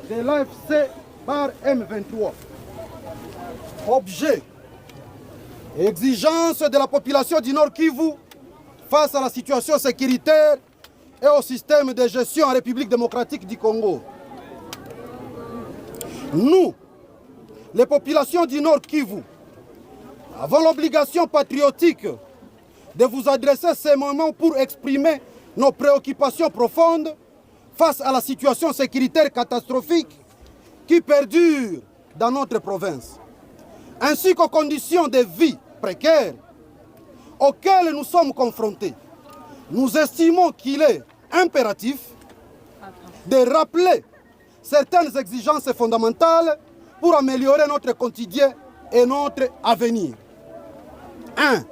de l'AFC par M23. Objet et exigence de la population du Nord Kivu face à la situation sécuritaire et au système de gestion en République démocratique du Congo. Nous, les populations du Nord Kivu, avons l'obligation patriotique de vous adresser ces moments pour exprimer nos préoccupations profondes face à la situation sécuritaire catastrophique qui perdure dans notre province, ainsi qu'aux conditions de vie précaires auxquelles nous sommes confrontés. Nous estimons qu'il est impératif de rappeler certaines exigences fondamentales pour améliorer notre quotidien et notre avenir. 1.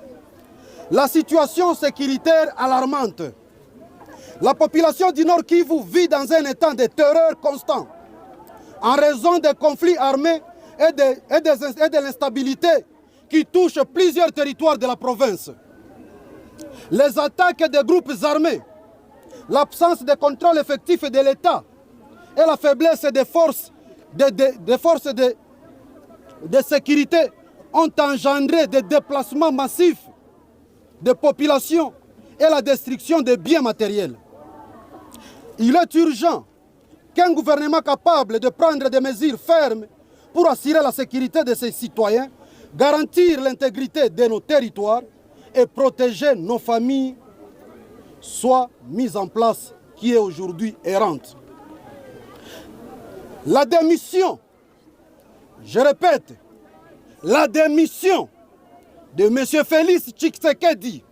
La situation sécuritaire alarmante. La population du Nord Kivu vit dans un état de terreur constant en raison des conflits armés et de l'instabilité qui touchent plusieurs territoires de la province. Les attaques des groupes armés, l'absence de contrôle effectif de l'État et la faiblesse des forces de sécurité ont engendré des déplacements massifs de population et la destruction des biens matériels. Il est urgent qu'un gouvernement capable de prendre des mesures fermes pour assurer la sécurité de ses citoyens, garantir l'intégrité de nos territoires et protéger nos familles soit mis en place, qui est aujourd'hui errante. La démission, je répète, la démission de M. Félix Tshisekedi,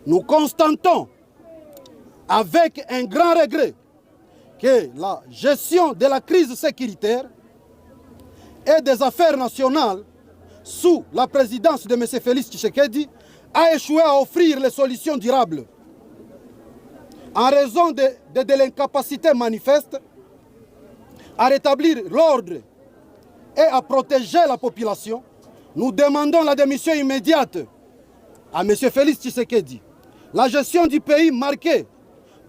nous constatons avec un grand regret que la gestion de la crise sécuritaire et des affaires nationales sous la présidence de M. Félix Tshisekedi a échoué à offrir les solutions durables. En raison de l'incapacité manifeste à rétablir l'ordre et à protéger la population, nous demandons la démission immédiate à M. Félix Tshisekedi. La gestion du pays marquée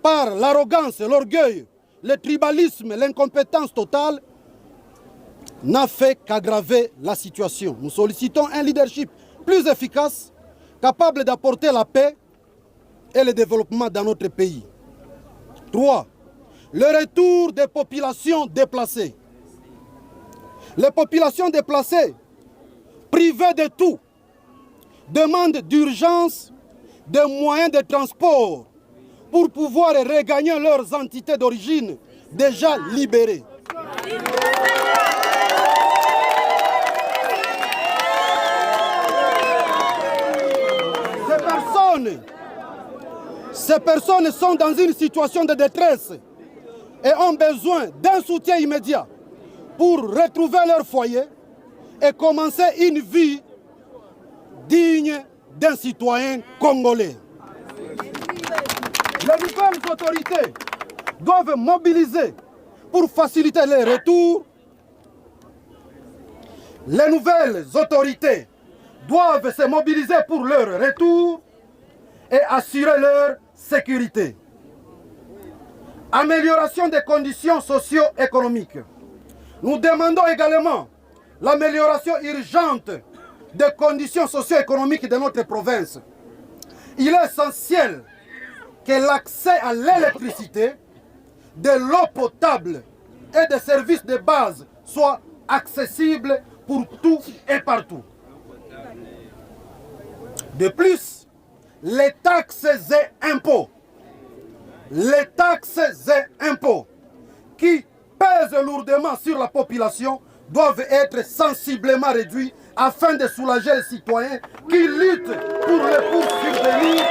par l'arrogance, l'orgueil, le tribalisme, l'incompétence totale n'a fait qu'aggraver la situation. Nous sollicitons un leadership plus efficace, capable d'apporter la paix et le développement dans notre pays. 3. Le retour des populations déplacées. Les populations déplacées, privées de tout, demandent d'urgence des moyens de transport pour pouvoir regagner leurs entités d'origine déjà libérées. Ces personnes sont dans une situation de détresse et ont besoin d'un soutien immédiat pour retrouver leur foyer et commencer une vie digne d'un citoyen congolais. Les nouvelles autorités doivent mobiliser pour faciliter les retours. Les nouvelles autorités doivent se mobiliser pour leur retour et assurer leur sécurité. Amélioration des conditions socio-économiques. Nous demandons également l'amélioration urgente des conditions socio-économiques de notre province. Il est essentiel que l'accès à l'électricité, de l'eau potable et des services de base soit accessible pour tout et partout. De plus, les taxes et impôts qui pèsent lourdement sur la population doivent être sensiblement réduits afin de soulager les citoyens qui luttent pour le subvenir